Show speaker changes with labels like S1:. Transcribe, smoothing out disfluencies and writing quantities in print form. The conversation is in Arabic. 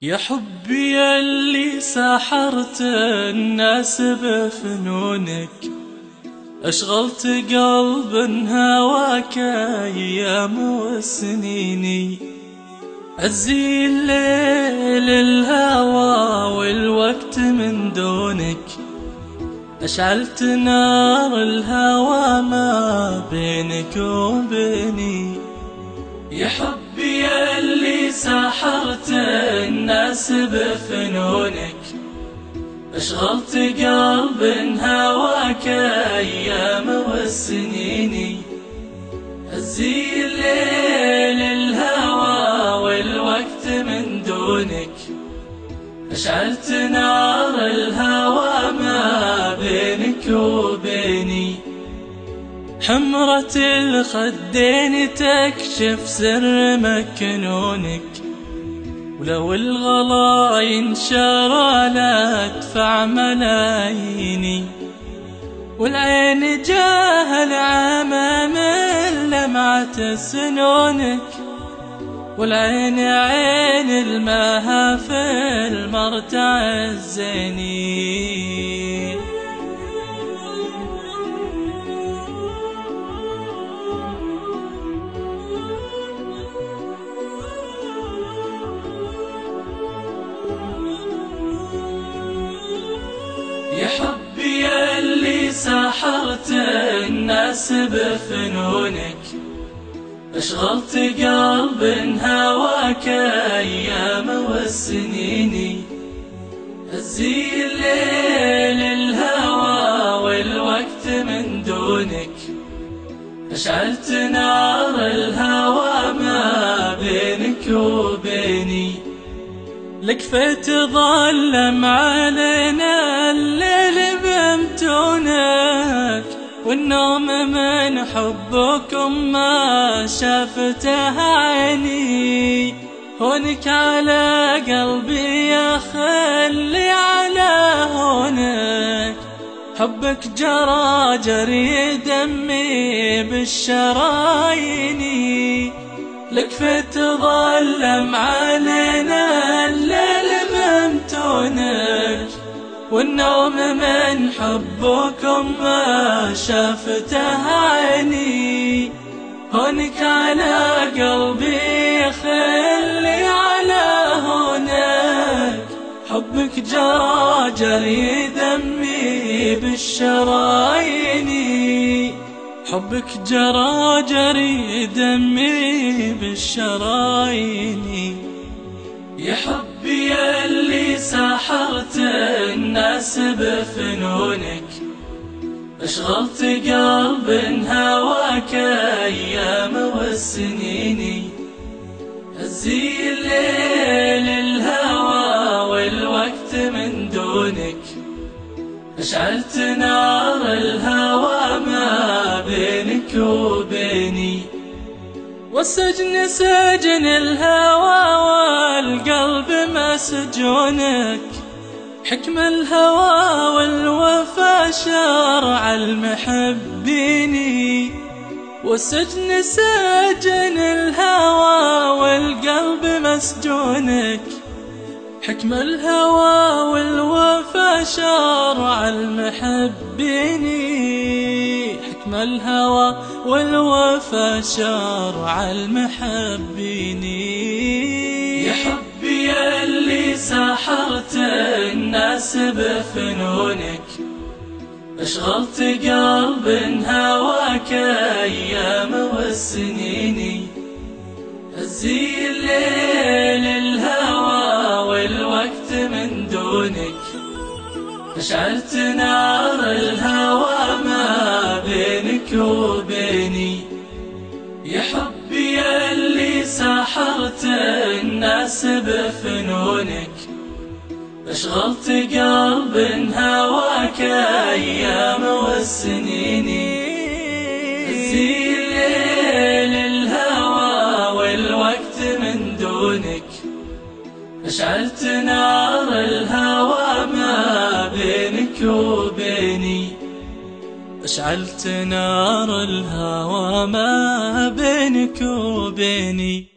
S1: يا حبي ياللي سحرت الناس بفنونك، أشغلت قلب هواك أيام وسنيني. عزي الليل الهوى والوقت من دونك، أشعلت نار الهوى ما بينك وبيني. يا حبي ياللي سحرت الناس بفنونك، أشغلت قلب هواك أيام والسنيني. هزي الليل الهوى والوقت من دونك، أشعلت نار الهوى ما بينك وبيني. حمرة الخدين تكشف سر مكنونك، ولو الغلا ينشر لا ادفع ملاييني. والعين جاه العمى من لمعة سنونك، والعين عين المها في المرتع الزيني. يا حبي ياللي سحرت الناس بفنونك، أشغلت قلب هواك أيام والسنيني. هزي الليل الهوى والوقت من دونك، أشعلت نار الهوى ما بينك وبيني. لكفة تظلم علينا الليل بمتونك، والنوم من حبكم ما شافته عيني. هونك على قلبي يا خلي على هونك، حبك جرى جري دمي بالشراييني. لكفة تظلم علينا الليل ممتونك، والنوم من حبكم ما شافته عيني. هونك على قلبي خلي على هونك، حبك جرى جري دمي بالشراييني. حبك جرى جري دمي بالشراييني. يا حبي ياللي سحرت الناس بفنونك، أشغلت قلب هواك أيام والسنيني. هزي الليل الهوى والوقت من دونك، أشعلت نار الهوى ما بينك وبيني. والسجن سجن الهوى والقلب مسجونك، حكم الهوى والوفا شرع المحبين. والسجن سجن الهوى والقلب مسجونك، حكم الهوى والوفا شرع المحبين. حكم الهوى والوفا شرع المحبين. يا حبي ياللي سحرت الناس بفنونك، أشغلت قلب هواك أيام والسنيني. هزي الليل الهوى والوقت من دونك، أشعلت نار الهوى ما بينك وبيني. يا حبي ياللي سحرت الناس بفنونك، أشغلت قلب هواك أيام والسنيني. هزي الليل الهوى والوقت من دونك، أشعلت نار الهوى ما بينك وبيني. أشعلت نار الهوى ما بينك وبيني.